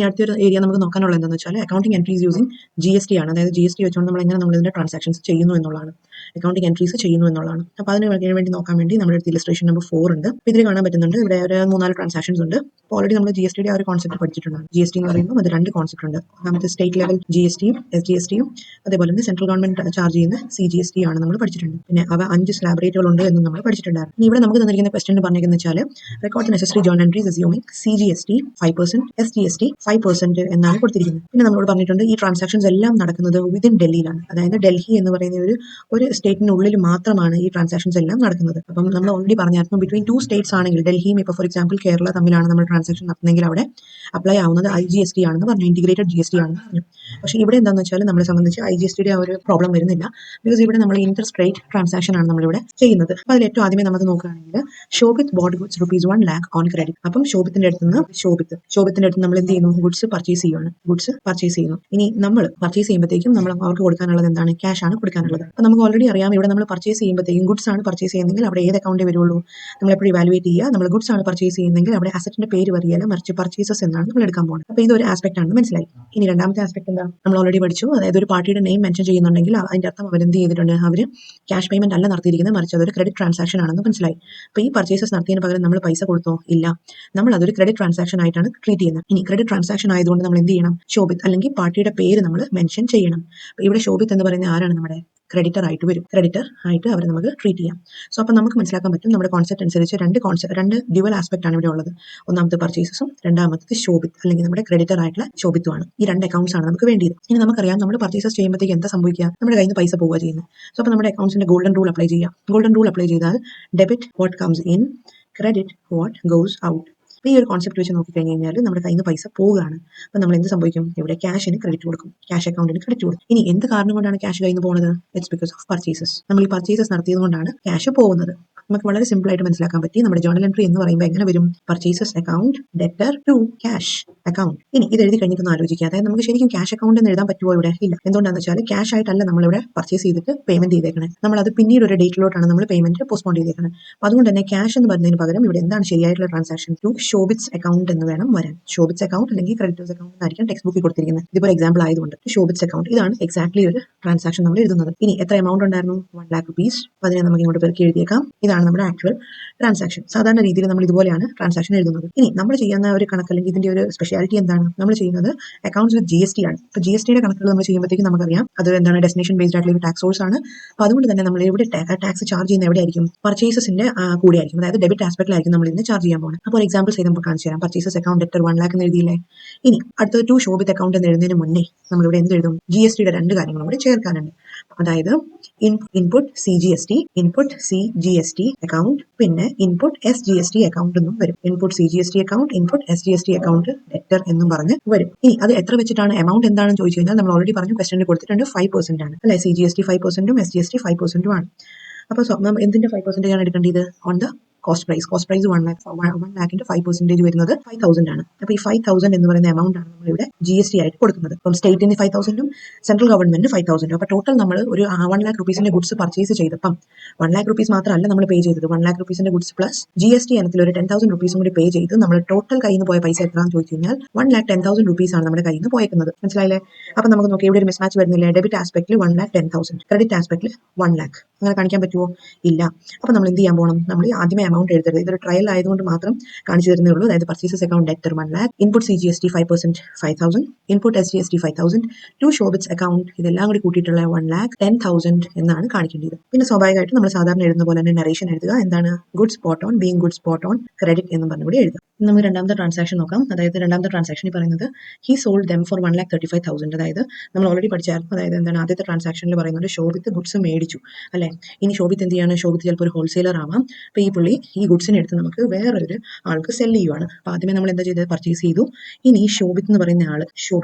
അടുത്തൊരു ഏരിയ നമുക്ക് നോക്കാനുള്ളത് എന്താണെന്ന് വെച്ചാൽ അക്കൗണ്ടിങ് എൻട്രീസ് യൂസിങ് GST ആണ്. അതായത് GST വെച്ചുകൊണ്ട് നമ്മൾ എങ്ങനെ ഇതിന്റെ ട്രാൻസാക്ഷൻസ് ചെയ്യുന്നു എന്നുള്ളതാണ്, അക്കൗണ്ടിങ് എൻട്രീസ് ചെയ്യുന്നു എന്നുള്ളതാണ്. അപ്പോൾ അതിന് വേണ്ടി നോക്കാൻ വേണ്ടി നമ്മുടെ അടുത്ത് ഇലസ്ട്രേഷൻ നമ്പർ 4 ഉണ്ട്. അപ്പോൾ ഇതിൽ കാണാൻ പറ്റുന്നുണ്ട് ഇവിടെ ഒരു 3-4 ട്രാൻസാക്ഷൻസ് ഉണ്ട്. അപ്പോൾ ഓൾറെഡി നമ്മൾ GSTയുടെ ആ ഒരു കോൺസെപ്റ്റ് പഠിച്ചിട്ടുണ്ടാണ്. GST എന്ന് പറയുമ്പോൾ അത് 2 കോൺസെപ്റ്റ് ഉണ്ട്. നമുക്ക് സ്റ്റേറ്റ് ലെവൽ GSTയും SGSTയും അതേപോലെ തന്നെ സെൻട്രൽ ഗവൺമെന്റ് ചാർജ് ചെയ്യുന്ന CGST ആണ് നമ്മൾ പഠിച്ചിട്ടുണ്ട്. പിന്നെ അവ 5 സ്ലാബ് റേറ്റുകൾ ഉണ്ട് എന്ന് നമ്മൾ പഠിച്ചിട്ടുണ്ടായിരുന്നു. ഇനി ഇവിടെ നമുക്ക് തന്നിരിക്കുന്ന ക്വസ്റ്റ്യൻ പറഞ്ഞിരിക്കുന്നത് വെച്ചാൽ record necessary journal entries assuming CGST 5%, SGST 5% എന്നാണ് കൊടുത്തിരിക്കുന്നത്. പിന്നെ നമ്മളോട് പറഞ്ഞിട്ടുണ്ട് ഈ ട്രാൻസാക്ഷൻസ് എല്ലാം നടക്കുന്നത് വിതിൻ ഡൽഹിയിലാണ്. അതായത് ഡൽഹി എന്ന് പറയുന്ന ഒരു സ്റ്റേറ്റിനുള്ളിൽ മാത്രമാണ് ഈ ട്രാൻസാക്ഷൻസ് എല്ലാം നടക്കുന്നത്. അപ്പം നമ്മൾ ഓൾറെഡി പറഞ്ഞായിരുന്നു ബിറ്റ്വീൻ 2 സ്റ്റേറ്റ്സ് ആണെങ്കിൽ ഡൽഹിയും ഇപ്പോൾ ഫോർ എക്സാമ്പിൾ കേരള തമ്മിലാണ് നമ്മൾ ട്രാൻസാക്ഷൻ നടത്തുന്നതെങ്കിൽ അവിടെ അപ്ലൈ ആവുന്നത് IGST ആണെന്ന് പറഞ്ഞു, ഇന്റിഗ്രേറ്റഡ് GST ആണെന്ന് പറഞ്ഞു. പക്ഷേ ഇവിടെ എന്താണെന്ന് വെച്ചാൽ നമ്മളെ സംബന്ധിച്ച് IGSTയുടെ ആ ഒരു പ്രോബ്ലം വരുന്നില്ല. ബിക്കോസ് ഇവിടെ നമ്മൾ ഇന്റർ സ്റ്റേറ്റ് ട്രാൻസാക്ഷൻ ആണ് നമ്മളിവിടെ ചെയ്യുന്നത്. അപ്പോൾ അതിൽ ഏറ്റവും ആദ്യമേ നമുക്ക് നോക്കുകയാണെങ്കിൽ Shobhit bought goods ₹1 lakh on credit. അപ്പം ഷോഭിത്തിന്റെ അടുത്ത് നിന്ന് ഷോഭിത്തിന്റെ അടുത്ത് നമ്മൾ എന്ത് ചെയ്യുന്നു, ഗുഡ്സ് പർച്ചേസ് ചെയ്യുന്നു. ഇനി നമ്മൾ പർച്ചേസ് ചെയ്യുമ്പോഴത്തേക്കും നമ്മൾ അവർക്ക് കൊടുക്കാനുള്ളത് എന്താണ്, ക്യാഷ് ആണ് കൊടുക്കാനുള്ളത്. അപ്പോൾ നമുക്ക് ഓൾറെഡി അറിയാം ഇവിടെ നമ്മൾ പർച്ചേസ് ചെയ്യുമ്പോഴത്തേക്കും ഗുഡ്സ് ആണ് പർച്ചേസ് ചെയ്യുന്നതെങ്കിൽ അവിടെ ഏത് അക്കൗണ്ടേ വരുള്ളൂ, നമ്മൾ എപ്പോഴും ഇവാലുവേറ്റ് ചെയ്യുക. നമ്മൾ ഗുഡ്സ് ആണ് പർച്ചേസ് ചെയ്യുന്നതെങ്കിൽ അവിടെ അസറ്റിന്റെ പേര് വരികയല്ല, മറിച്ച് പർച്ചേസസ് എന്നാണ് നമ്മൾ എടുക്കാൻ പോകുന്നത്. അപ്പോൾ ഇതൊരു ആസ്പെക്ട് ആണ്, മനസ്സിലായി. ഇനി രണ്ടാമത്തെ ആസ്പെക്ട് എന്താ, നമ്മൾ ഓൾറെഡി പഠിച്ചു. അതായത് ഒരു പാർട്ടിയുടെ നെയിം മെൻഷൻ ചെയ്യുന്നുണ്ടെങ്കിൽ അതിന്റെ അർത്ഥം അവർ എന്ത് ചെയ്തിട്ടുണ്ട്, അവർ ക്യാഷ് പേയ്മെന്റ് അല്ല നടത്തിയിരിക്കുന്നത്, മറിച്ച് അതൊരു ക്രെഡിറ്റ് ട്രാൻസാക്ഷൻ ആണെന്ന് മനസ്സിലായി. അപ്പോൾ ഈ പർച്ചേസസ് നടത്തിയതിന് പകരം നമ്മൾ പൈസ കൊടുത്തോ, ഇല്ല, നമ്മൾ അതൊരു ക്രെഡിറ്റ് ട്രാൻസാക്ഷൻ ആയിട്ടാണ് ട്രീറ്റ് ചെയ്യുന്നത്. ഇനി ക്രെഡിറ്റ് ട്രാൻസാക്ഷൻ ആയതുകൊണ്ട് നമ്മൾ എന്ത് ചെയ്യണം, ശോഭിത് അല്ലെങ്കിൽ പാർട്ടിയുടെ പേര് നമ്മൾ മെൻഷൻ ചെയ്യണം. അപ്പോൾ ഇവിടെ ശോഭിത് എന്ന് പറയുന്ന ആരാണ്, നമ്മുടെ ക്രെഡിറ്റർ ആയിട്ട് വരും. ക്രെഡിറ്റർ ആയിട്ട് അവർ നമുക്ക് ട്രീറ്റ് ചെയ്യാം. സോ അപ്പോൾ നമുക്ക് മനസ്സിലാക്കാൻ പറ്റും നമ്മുടെ കോൺസെപ്റ്റ് അനുസരിച്ച് രണ്ട് ഡ്യുവൽ ആസ്പെക്ട് ആണ് ഇവിടെ ഉള്ളത്. ഒന്നാമത്തെ പർച്ചേസസും രണ്ടാമത്തത് ശോഭിത് അല്ലെങ്കിൽ നമ്മുടെ ക്രെഡിറ്റർ ആയിട്ടുള്ള ശോഭിത്വമാണ്. ഈ 2 അക്കൗണ്ട്സ് ആണ് നമുക്ക് വേണ്ടിയത്. ഇനി നമുക്കറിയാം നമ്മൾ പർച്ചേസസ് ചെയ്യുമ്പോഴത്തേക്ക് എന്താ സംഭവിക്കുക, നമ്മുടെ കയ്യിൽ നിന്ന് പൈസ പോവുക ചെയ്യുന്നത്. സോ അപ്പോൾ നമ്മുടെ അക്കൗണ്ട്സിന്റെ ഗോൾഡൻ റൂൾ അപ്ലൈ ചെയ്യാം. ഗോൾഡൻ റൂൾ അപ്ലൈ ചെയ്താൽ debit what comes in, credit what goes out. ഈ ഒരു കോൺസെപ്റ്റ് വെച്ച് നോക്കിക്കഴിഞ്ഞ് കഴിഞ്ഞാൽ നമ്മുടെ കയ്യിൽ നിന്ന് പൈസ പോവുകയാണ്. അപ്പോൾ നമ്മൾ എന്ത് സംഭവിക്കും, ഇവിടെ ക്യാഷിന് ക്രെഡിറ്റ് കൊടുക്കും, ക്യാഷ് അക്കൗണ്ടിന് ക്രെഡിറ്റ് കൊടുക്കും. ഇനി എന്ത് കാരണം കൊണ്ടാണ് ക്യാഷ് കയ്യിൽ നിന്ന് പോകുന്നത്, ഇറ്റ്സ് ബിക്കോസ് ഓഫ് പർച്ചേസസ്. നമ്മൾ ഈ പർച്ചേസസ് നടത്തിയത് കൊണ്ടാണ് ക്യാഷ് പോകുന്നത്. നമുക്ക് വളരെ സിമ്പിൾ ആയിട്ട് മനസ്സിലാക്കാൻ പറ്റി. നമ്മുടെ ജേർണൽ എൻട്രി എന്ന് പറയുമ്പോൾ എങ്ങനെ വരും, purchases account debtor to cash account. ഇനി ഇത് എഴുതി കഴിഞ്ഞിട്ടൊന്ന് ആലോചിക്കുക. അതായത് നമുക്ക് ശരിക്കും ക്യാഷ് അക്കൗണ്ട് എന്ന് എഴുതാൻ പറ്റുമോ ഇവിടെ, ഇല്ല. എന്തുകൊണ്ടാണെന്ന് വെച്ചാൽ ക്യാഷ് ആയിട്ടല്ല നമ്മളിവിടെ പർച്ചേസ് ചെയ്തിട്ട് പേയ്മെന്റ് ചെയ്തേക്കണേ, നമ്മൾ അത് പിന്നീട് ഒരു ഡേറ്റിലോട്ടാണ് നമ്മൾ പേയ്മെന്റ് പോസ്റ്റ്പോൺ ചെയ്തേക്കണേ. അപ്പോൾ അതുകൊണ്ട് തന്നെ ക്യാഷ് എന്ന് പറയുന്നതിന് പകരം ഇവിടെ എന്താണ് ശരിയായിട്ടുള്ള ട്രാൻസാക്ഷൻ, ടു ഷോഭിത്സ് അക്കൗണ്ട് എന്ന് വേണം വരാൻ. ഷോഭിത്സ് അക്കൗണ്ട് അല്ലെങ്കിൽ ക്രെഡിറ്റേഴ്സ് അക്കൗണ്ട് എന്നായിരിക്കും ടെക്സ്റ്റ് ബുക്കിൽ കൊടുത്തിരിക്കുന്നത്. ഇതിപ്പോൾ എക്സാമ്പിൾ ആയതുകൊണ്ട് ഷോഭിത്സ് അക്കൗണ്ട്, ഇതാണ് എക്സാക്ട്ലി ഒരു ട്രാൻസാക്ഷൻ നമ്മൾ എഴുതുന്നത്. ഇനി എത്ര എമൗണ്ട് ഉണ്ടായിരുന്നു, ₹1 lakh. അപ്പോൾ അതിനെ നമുക്ക് ഇങ്ങോട്ട് പെറുക്കി എഴുതിയേക്കാം. ഇതാണ് നമ്മുടെ ആക്ച്വൽ ട്രാൻസാക്ഷൻ. സാധാരണ രീതിയിൽ നമ്മൾ ഇതുപോലെയാണ് ട്രാൻസാക്ഷൻ എഴുതുന്നത്. ഇനി നമ്മൾ ചെയ്യുന്ന ഒരു കണക്ക് അല്ലെങ്കിൽ ഇതിന്റെ ഒരു സ്പെഷ്യാലിറ്റി എന്താണ്, നമ്മൾ ചെയ്യുന്നത് അക്കൗണ്ട്സ് വിത്ത് GST ആണ്. ഇപ്പോൾ GSTയുടെ കണക്കുകൾ നമ്മൾ ചെയ്യുമ്പോഴത്തേക്കും നമുക്കറിയാം അത് എന്താണ്, ഡെസ്റ്റിനേഷൻ ബേസ്ഡ് ആയിട്ടുള്ള ഒരു ടാക്സ് സോഴ്സ് ആണ്. അപ്പോൾ അതുകൊണ്ട് തന്നെ നമ്മൾ ഇവിടെ ടാക്സ് ചാർജ് ചെയ്യുന്ന എവിടെയായിരിക്കും, പർച്ചേസസിന്റെ കൂടെ ആയിരിക്കും. അതായത് ഡെബിറ്റ് ആസ്പെക്റ്റിലായിരിക്കും നമ്മൾ ഇതിന് ചാർജ് ചെയ്യാൻ പോകുന്നത്. അപ്പോൾ എക്സാമ്പിൾ ചെയ്ത് നമുക്ക് കാണിച്ചു തരാം. പർച്ചേസസ് അക്കൗണ്ട് ഡെറ്റർ ₹1 lakh എന്ന് എഴുതിയില്ലേ. ഇനി അടുത്തത് ടു ശോഭിത് അക്കൗണ്ട് എന്ന് എഴുതുന്നതിന് മുന്നേ നമ്മളിവിടെ എന്ത് എഴുതും, GSTയുടെ 2 കാര്യങ്ങളും കൂടി ചേർക്കാനുണ്ട്. അതായത് ഇൻപുട്ട് CGST അക്കൗണ്ട്, പിന്നെ ഇൻപുട്ട് SGST അക്കൗണ്ട് എന്നും വരും. Input CGST account, input SGST account debtor എന്നും പറഞ്ഞ് വരും. ഇനി അത് എത്ര വെച്ചിട്ടാണ്, എമൗണ്ട് എന്താണെന്ന് ചോദിച്ചു കഴിഞ്ഞാൽ നമ്മൾ ഓൾറെഡി പറഞ്ഞു, ക്വസ്റ്റ്യനിൽ കൊടുത്തിട്ടുണ്ട് 5% ആണ് അല്ലെ. CGST 5%ഉം SGST 5%ഉം ആണ്. അപ്പോൾ എന്തിന്റെ 5% ആണ് എടുക്കേണ്ടത്, on the cost price. Cost price 1 lakhന്റെ 5% വരുന്നത് 5,000 ആണ്. അപ്പോൾ ഈ 5,000 എന്ന് പറയുന്ന എമൗണ്ട് ആണ് നമ്മളിവിടെ GST ആയിട്ട് കൊടുക്കുന്നത്. അപ്പം സ്റ്റേറ്റിന് 5,000ഉം സെൻട്രൽ ഗവൺമെന്റിന് 5,000ഉം. അപ്പോൾ ടോട്ടൽ നമ്മൾ ഒരു 1 lakh rupeesന്റെ ഗുഡ്സ് പർച്ചേസ് ചെയ്തപ്പം 1 lakh rupees മാത്രമല്ല നമ്മൾ പേ ചെയ്തത്, 1 lakh rupeesന്റെ ഗുഡ്സ് പ്ലസ് GST ഇനത്തിൽ ഒരു 10,000 rupees കൂടി പേ ചെയ്ത് നമ്മൾ ടോട്ടൽ കയ്യിൽ നിന്ന് പോയ പൈസ എത്രയാണെന്ന് ചോദിച്ചു കഴിഞ്ഞാൽ 1,10,000 rupees ആണ് നമ്മുടെ കയ്യിൽ നിന്ന് പോയേക്കുന്നത്. മനസ്സിലായില്ലേ. അപ്പോൾ നമുക്ക് നോക്കി ഇവിടെ ഒരു മിസ്മാച്ച് വരുന്നില്ലേ, ഡെബിറ്റ് ആസ്പെക്റ്റിൽ 1,10,000, ക്രെഡിറ്റ് ആസ്പെക്റ്റിൽ 1 lakh. അങ്ങനെ കാണിക്കാൻ പറ്റുമോ, ഇല്ല. അപ്പോൾ നമ്മൾ എന്ത് ചെയ്യാൻ പോകണം, നമ്മൾ ആദ്യമേ എമൗണ്ട് എഴുതരുത്. ഇതൊരു ട്രയൽ ആയതുകൊണ്ട് മാത്രം കാണിച്ചു തരുന്നേ ഉള്ളൂ. അതായത് purchases account debtor 1 lakh, input CGST 5% 5,000, input SGST 5,000, to Shobhit's account ഇതെല്ലാം കൂടി കൂട്ടിയിട്ടുള്ള 1,10,000 എന്നാണ് കാണിക്കേണ്ടത്. പിന്നെ സ്വാഭാവികമായിട്ടും നമ്മൾ സാധാരണ എഴുതുന്ന പോലെ തന്നെ നറേഷൻ എഴുതുക. എന്താണ്, good spot on, being good spot on, credit എന്ന് പറഞ്ഞുകൂടി എഴുതുക. നമുക്ക് രണ്ടാമത്തെ ട്രാൻസാക്ഷൻ നോക്കാം. അതായത് രണ്ടാമത്തെ ട്രാൻസാക്ഷനിൽ പറയുന്നത് ഹി സോൾഡ് ദം ഫോർ 1,35,000. അതായത് നമ്മൾ ഓൾറെഡി പഠിച്ചായിരുന്നു. അതായത് എന്താണ്, ആദ്യത്തെ ട്രാൻസാക്ഷനിൽ പറയുന്നത് ശോഭിത്ത് ഗുഡ്സ് മേടിച്ചു അല്ലെ. ഇനി ശോഭിത്ത് എന്ത് ചെയ്യാണ്, ശോഭിത്ത് ചിലപ്പോൾ ഒരു ഹോൾസെയിലർ ആവാം. അപ്പോൾ ഈ പുള്ളി ഈ ഗുഡ്സിനെ എടുത്ത് നമുക്ക് വേറൊരു ആൾക്ക് സെല് ചെയ്യുവാണ്. അപ്പോൾ ആദ്യമേ നമ്മൾ എന്താ ചെയ്തത്, പർച്ചേസ് ചെയ്തു. ഇനി ശോഭിത്ത് എന്ന് പറയുന്ന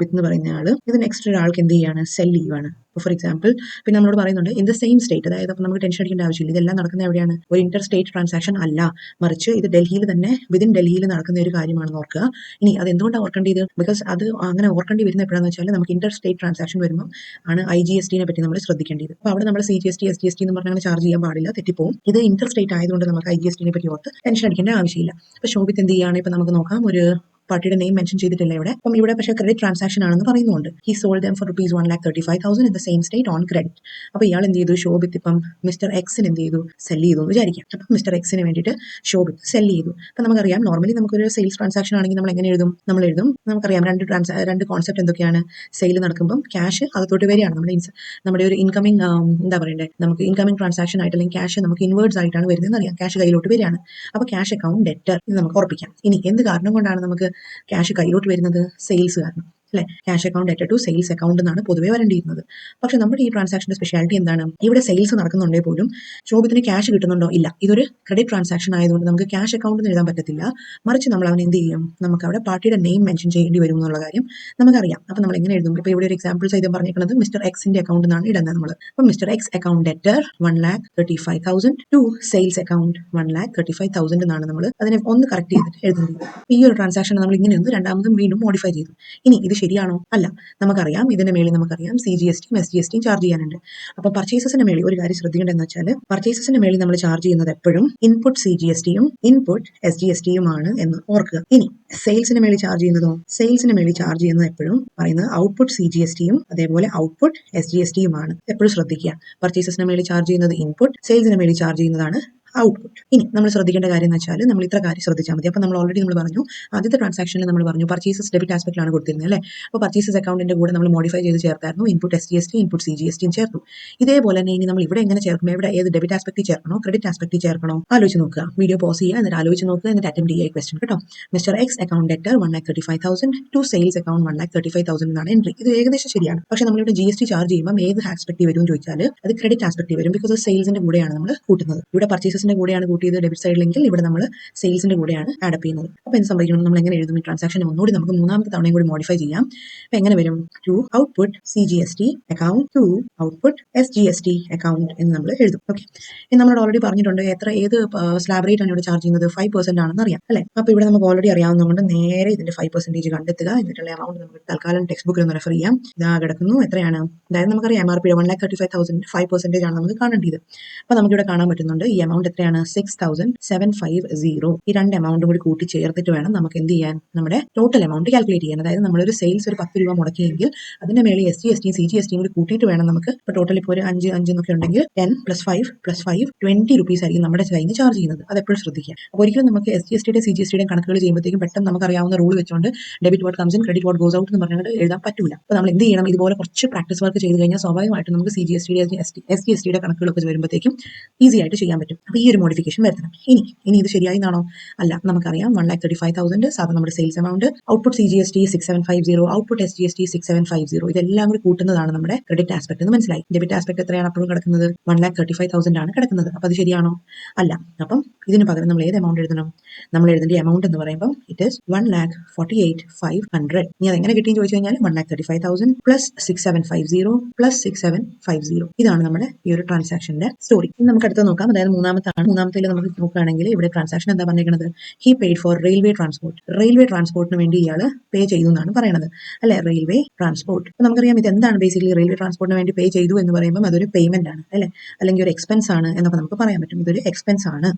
ആള് ഇത് നെക്സ്റ്റ് ഒരാൾക്ക് എന്ത് ചെയ്യാണ്, സെല് ചെയ്യുവാണ്. ഫോർ എക്സാമ്പിൾ പിന്നെ നമ്മളോട് പറയുന്നുണ്ട് ഇൻ ദ സെയിം സ്റ്റേറ്റ്. അതായത് അപ്പോൾ നമുക്ക് ടെൻഷൻ അടിക്കേണ്ട ആവശ്യമില്ല. ഇതെല്ലാം നടക്കുന്ന എവിടെയാണ്, ഒരു ഇന്റർ സ്റ്റേറ്റ് ട്രാൻസാക്ഷൻ അല്ല, മറിച്ച് ഇത് ഡൽഹിയിൽ തന്നെ വിതിൻ ഡൽഹിയിൽ നടക്കുന്ന ഒരു കാര്യമാണെന്ന് ഓർക്കുക. ഇനി അത് എന്തുകൊണ്ടാണ് ഓർക്കേണ്ടത്, ബിക്കോസ് അത് അങ്ങനെ ഓർക്കേണ്ടി വരുന്ന എപ്പോഴാണെന്ന് വെച്ചാൽ നമുക്ക് ഇന്റർ സ്റ്റേറ്റ് ട്രാൻസാക്ഷൻ വരുമ്പോൾ ആണ് IGSTനെ പറ്റി നമ്മൾ ശ്രദ്ധിക്കേണ്ടത്. അപ്പോൾ അവിടെ നമ്മൾ CGST SGST എന്ന് പറഞ്ഞാൽ ചാർജ് ചെയ്യാൻ പാടില്ല, തെറ്റിപ്പോവും. ഇത് ഇന്റർ സ്റ്റേറ്റ് ആയതുകൊണ്ട് നമുക്ക് IGSTനെ പറ്റി ഓർത്ത് ടെൻഷൻ അടിക്കേണ്ട ആവശ്യമില്ല. അപ്പോൾ ശോഭിത്ത് എന്ത് ചെയ്യുകയാണ്, ഇപ്പോൾ നമുക്ക് നോക്കാം, ഒരു പാർട്ടിയുടെ നെയിം മെൻഷൻ ചെയ്തിട്ടില്ല ഇവിടെ. അപ്പം ഇവിടെ പക്ഷേ ക്രെഡിറ്റ് ട്രാൻസാക്ഷൻ ആണെന്ന് പറയുന്നുണ്ട്. He sold them for ₹1,35,000 in the same state on credit. അപ്പോൾ ഇയാൾ എന്ത് ചെയ്തു, ശോഭിത്ത് ഇപ്പം മിസ്റ്റർ എക്സിന് എന്ത് ചെയ്തു, സെല് ചെയ്തു എന്ന് വിചാരിക്കാം. അപ്പം മിസ്റ്റർ എക്സിന് വേണ്ടിയിട്ട് ശോഭിത്ത് സെല് ചെയ്തു. അപ്പം നമുക്കറിയാം നോർമലി നമുക്കൊരു സെയിൽസ് ട്രാൻസാക്ഷൻ ആണെങ്കിൽ നമ്മൾ എങ്ങനെ എഴുതും, നമുക്കറിയാം രണ്ട് കോൺസെപ്റ്റ് എന്തൊക്കെയാണ്. സെയിൽ നടക്കുമ്പം ക്യാഷ് അകത്തോട്ട് വരികയാണ്, നമ്മുടെ ഒരു ഇൻകമിങ് എന്താ പറയണ്ടേ, നമുക്ക് ഇൻകമിങ് ട്രാൻസാക്ഷൻ ആയിട്ട് അല്ലെങ്കിൽ ക്യാഷ് നമുക്ക് ഇൻവേർഡ്സ് ആയിട്ടാണ് വരുന്നതെന്ന് അറിയാം. ക്യാഷ് കയ്യിലോട്ട് വരികയാണ്. അപ്പോൾ ക്യാഷ് അക്കൗണ്ട് ഡെറ്റർ ഇത് നമുക്ക് ഉറപ്പിക്കാം. ഇനി എന്ത് കാരണം കൊണ്ടാണ് നമുക്ക് ക്യാഷ് കയ്യിലോട്ട് വരുന്നത്, സെയിൽസ് കാരണം അല്ലെ. Cash account debtor to sales account എന്നാണ് പൊതുവേ വരേണ്ടിയിരുന്നത്. പക്ഷെ നമ്മുടെ ഈ ട്രാൻസാക്ഷന്റെ സ്പെഷ്യാലിറ്റി എന്താണ്, ഇവിടെ സെയിൽസ് നടക്കുന്നുണ്ടെങ്കിൽ പോലും ശോഭിത്തിന് ക്യാഷ് കിട്ടുന്നുണ്ടോ, ഇല്ല. ഇതൊരു ക്രെഡിറ്റ് ട്രാൻസാക്ഷൻ ആയതുകൊണ്ട് നമുക്ക് ക്യാഷ് അക്കൗണ്ട് എന്ന് എഴുതാൻ പറ്റത്തില്ല. മറിച്ച് നമ്മൾ അവൻ എന്ത് ചെയ്യും, നമുക്ക് അവിടെ പാർട്ടിയുടെ നെയിം മെൻഷൻ ചെയ്യേണ്ടി വരും എന്നുള്ള കാര്യം നമുക്കറിയാം. അപ്പൊ നമ്മൾ എങ്ങനെ എഴുതും, ഇപ്പൊ ഇവിടെ ഒരു എക്സാമ്പിൾ സഹിതം പറഞ്ഞിരിക്കുന്നത് മിസ്റ്റർ എക്സിന്റെ അക്കൗണ്ട് എന്നാണ് ഇടുന്നത് നമ്മൾ. അപ്പൊ mister X account debtor 1,35,000 to sales account 1,35,000 എന്നാണ് നമ്മൾ അതിനെ ഒന്ന് കറക്റ്റ് ചെയ്തിട്ട് എഴുതുന്നത്. ഈ ഒരു ട്രാൻസാക്ഷൻ നമ്മൾ ഇങ്ങനെ ഒന്ന് രണ്ടാമതും വീണ്ടും മോഡിഫൈ ചെയ്തു. ഇനി ഇത് ശരിയാണോ, അല്ല. നമുക്കറിയാം ഇതിന്റെ മേളിൽ നമുക്കറിയാം CGST SGST ചാർജ് ചെയ്യാനുണ്ട്. അപ്പൊ പർച്ചേസസിന്റെ മേളിൽ ഒരു കാര്യം ശ്രദ്ധിക്കേണ്ടതെന്ന് വെച്ചാൽ പർച്ചേസസിന്റെ മേളിൽ നമ്മൾ ചാർജ് ചെയ്യുന്നത് എപ്പോഴും ഇൻപുട്ട് CGSTയും ഇൻപുട്ട് SGSTയും ആണ് എന്ന് ഓർക്കുക. ഇനി സെയിൽസിന് മേളിൽ ചാർജ് ചെയ്യുന്നതോ, സെയിൽസിന് മേളിൽ ചാർജ് ചെയ്യുന്നത് എപ്പോഴും പറയുന്നത് ഔട്ട്പുട്ട് CGSTയും അതേപോലെ ഔട്ട്പുട്ട് SGSTയും ആണ്. എപ്പോഴും ശ്രദ്ധിക്കുക. പർച്ചേസസിന് മേളിൽ ചാർജ് ചെയ്യുന്നത് ഇൻപുട്ട്, സെയിൽസിന് മേളിൽ ചാർജ് ചെയ്യുന്നതാണ് ഔട്ട്പുട്ട്. ഇനി നമ്മൾ ശ്രദ്ധിക്കേണ്ട കാര്യം എന്ന് വെച്ചാൽ നമ്മൾ ഇത്ര കാര്യം ശ്രദ്ധിച്ചാൽ മതി. അപ്പോൾ നമ്മൾ ഓൾറെഡി പറഞ്ഞു ആദ്യത്തെ ട്രാൻസാക്ഷനിൽ നമ്മൾ പറഞ്ഞു പർച്ചേസസ് ഡെബിറ്റ് ആസ്പെക്റ്റിലാണ് കൊടുത്തിരുന്നത് അല്ലേ. അപ്പോൾ പർച്ചേസസ് അക്കൗണ്ടിന്റെ കൂടെ നമ്മൾ മോഡിഫൈ ചെയ്ത് ചേർത്തായിരുന്നു ഇൻപുട്ട് SGST ഇൻപുട്ട് CGSTയും ചേർത്തു. ഇതേപോലെ തന്നെ ഇനി നമ്മൾ ഇവിടെ എങ്ങനെ ചേർക്കും, എവിടെ ഏത് ഡെബിറ്റ് ആസ്പെക്റ്റിൽ ചേർക്കണോ ക്രെഡിറ്റ് ആസ്പെക്റ്റിൽ ചേർക്കണോ ആലോചിച്ച് നോക്കുക. വീഡിയോ പോസ് ചെയ്യുക, എന്നിട്ട് ആലോചിച്ച് നോക്കുക, എന്നിട്ട് അറ്റംപ്റ്റ് ചെയ്യുക ക്വസ്റ്റൻ കേട്ടോ. Mister X account debtor 1,35,000 to sales account 1,35,000 എന്നാണ് എൻട്രി. ഇത് ഏകദേശം ശരിയാണ്. പക്ഷെ നമ്മളിവിടെ GST ചാർജ് ചെയ്യുമ്പോൾ ഏത് ആസ്പെക്റ്റിൽ വരും ചോദിച്ചാൽ അത് ക്രെഡിറ്റ് ആസ്പെക്റ്റിൽ വരും. ബിക്കോസ് സെയിൽസിന്റെ കൂടെയാണ് നമ്മൾ കൂട്ടുന്നത്. ഇവിടെ പർച്ചേസസിന്റെ കൂടെയാണ് കൂട്ടിയത് ഡെബിറ്റ് സൈഡിലെങ്കിൽ ഇവിടെ നമ്മൾ സെയിൽസിന്റെ കൂടെയാണ് ആഡ് അപ്പ് ചെയ്യുന്നത്. അപ്പോൾ എന്ത് സംഭവിക്കണം, നമ്മൾ എങ്ങനെ എഴുതും ഈ ട്രാൻസാക്ഷൻ ഒന്നുകൂടി നമുക്ക് മൂന്നാമത്തെ തവണയും കൂടി മോഡിഫൈ ചെയ്യാം. അപ്പോൾ എങ്ങനെ വരും, to output CGST account to output SGST account എന്ന് നമ്മൾ എഴുതും. ഓക്കെ, ഇനി നമ്മളോട് ഓൾറെഡി പറഞ്ഞിട്ടുണ്ട് ഏത് സ്ലാബ് റേറ്റ് ആണ് ഇവിടെ ചാർജ് ചെയ്യുന്നത്, 5% ആണെന്ന് അറിയാം അല്ലേ. അപ്പോൾ ഇവിടെ നമുക്ക് ഓൾറെഡി അറിയാവുന്നതുകൊണ്ട് നേരെ ഇതിന്റെ 5% കണ്ടെത്തുക. എന്നിട്ടുള്ള എമൗണ്ട് നമുക്ക് തൽക്കാലം ടെക്സ്റ്റ് ബുക്കിൽ ഒന്ന് റെഫർ ചെയ്യാം. ഇതാ കിടക്കുന്നു. എത്രയാണ്, അതായത് നമുക്കറിയാം MRP 1,35,000 5% ആണ് നമുക്ക് കാണേണ്ടത്. അപ്പോൾ നമുക്കിവിടെ കാണാൻ പറ്റുന്നുണ്ട് ഈ എമൗണ്ട് എത്രയാണ്, 6,750. ഈ രണ്ട് എമൗണ്ടും കൂടി കൂട്ടി ചേർത്തിട്ട് വേണം നമുക്ക് എന്ത് ചെയ്യാൻ, നമ്മുടെ ടോട്ടൽ എമൗണ്ട് കാൽക്കുലേറ്റ് ചെയ്യാൻ. അതായത് നമ്മളൊരു സെയിൽസ് ഒരു 10 രൂപ മുടക്കിയെങ്കിൽ അതിന്റെ മേളിൽ SGSTയും CGSTയും കൂടി കൂട്ടിയിട്ട് വേണം നമുക്ക്. ഇപ്പോൾ ടോട്ടൽ ഇപ്പോൾ ഒരു 5 എന്നൊക്കെ ഉണ്ടെങ്കിൽ 10 + 5 + 5 20 rupees ആയിരിക്കും നമ്മുടെ കയ്യിൽ നിന്ന് ചാർജ് ചെയ്യുന്നത്. അത് എപ്പോഴും ശ്രദ്ധിക്കുക. അപ്പോൾ ഒരിക്കലും നമുക്ക് SGSTയുടെ CGSTയുടെ കണക്കുകൾ ചെയ്യുമ്പോഴത്തേക്കും പെട്ടെന്ന് നമുക്കറിയാവുന്ന റൂൾ വെച്ചുകൊണ്ട് debit what comes in credit what goes out എന്ന് പറഞ്ഞുകൊണ്ട് എഴുതാൻ പറ്റില്ല. അപ്പോൾ നമ്മൾ എന്ത് ചെയ്യണം, ഇതുപോലെ കുറച്ച് പ്രാക്ടീസ് വർക്ക് ചെയ്ത് കഴിഞ്ഞാൽ സ്വാഭാവികമായിട്ടും നമുക്ക് CGSTയുടെ SGSTയുടെ കണക്കുകളൊക്കെ വരുമ്പോഴത്തേക്കും ഈസി ആയിട്ട് ചെയ്യാൻ പറ്റും. അപ്പോൾ ഈ ഒരു മോഡിഫിക്കേഷൻ വരുത്തണം. ഇനി ഇത് ശരിയായി എന്നാണോ, അല്ല. നമുക്കറിയാം 1,35,000 സാധാരണ നമ്മുടെ sales amount, output CGST 6,750, output SGST 6,750. ഇതെല്ലാം കൂടി കൂട്ടുന്നതാണ് നമ്മുടെ ക്രെഡിറ്റ് ആസ്പെക്ട് എന്ന് മനസ്സിലായി. ഡെബിറ്റ് ആസ്പെക്ട് എത്രയാണ് അപ്പോഴും കിടക്കുന്നത്, 1,35,000 ആണ് കിടക്കുന്നത്. അപ്പോൾ അത് ശരിയാണോ, അല്ല. അപ്പം ഇതിന് പകരം നമ്മൾ ഏത് എമൗണ്ട് എഴുതണം, നമ്മൾ എഴുതേണ്ട എമൗണ്ട് എന്ന് പറയുമ്പോൾ ഇറ്റ് ഈസ് 1,48,500. ഇനി അതെങ്ങനെ കിട്ടിയെന്ന് ചോദിച്ചു കഴിഞ്ഞാൽ 1,35,000 പ്ലസ് 6,750 പ്ലസ് 6,750. ഇതാണ് നമ്മുടെ ഈ ഒരു ട്രാൻസാക്ഷന്റെ സ്റ്റോറി. ഇനി നമുക്ക് അടുത്ത് നോക്കാം. അതായത് മൂന്നാമത്തേൽ നമുക്ക് നോക്കുകയാണെങ്കിൽ ഇവിടെ ട്രാൻസാക്ഷൻ എന്താ പറഞ്ഞിരിക്കുന്നത്, he paid for railway transport. Railway ട്രാൻസ്പോർട്ടിന് വേണ്ടി ഇയാൾ പേ ചെയ്തു എന്നാണ് പറയുന്നത് അല്ലെ. റെയിൽവേ ട്രാൻസ്പോർട്ട്, അപ്പോൾ നമുക്കറിയാം ഇത് എന്താണ് ബേസിക്കലി റെയിൽവേ ട്രാൻസ്പോർട്ടിന് വേണ്ടി പേ ചെയ്തു എന്ന് പറയുമ്പോൾ അതൊരു പേയ്മെന്റ് ആണ് അല്ലെ, അല്ലെങ്കിൽ ഒരു എക്സ്പെൻസ് ആണ് എന്നൊക്കെ നമുക്ക് പറയാൻ പറ്റും. ഇതൊരു എക്സ്പെൻസ് ആണ്.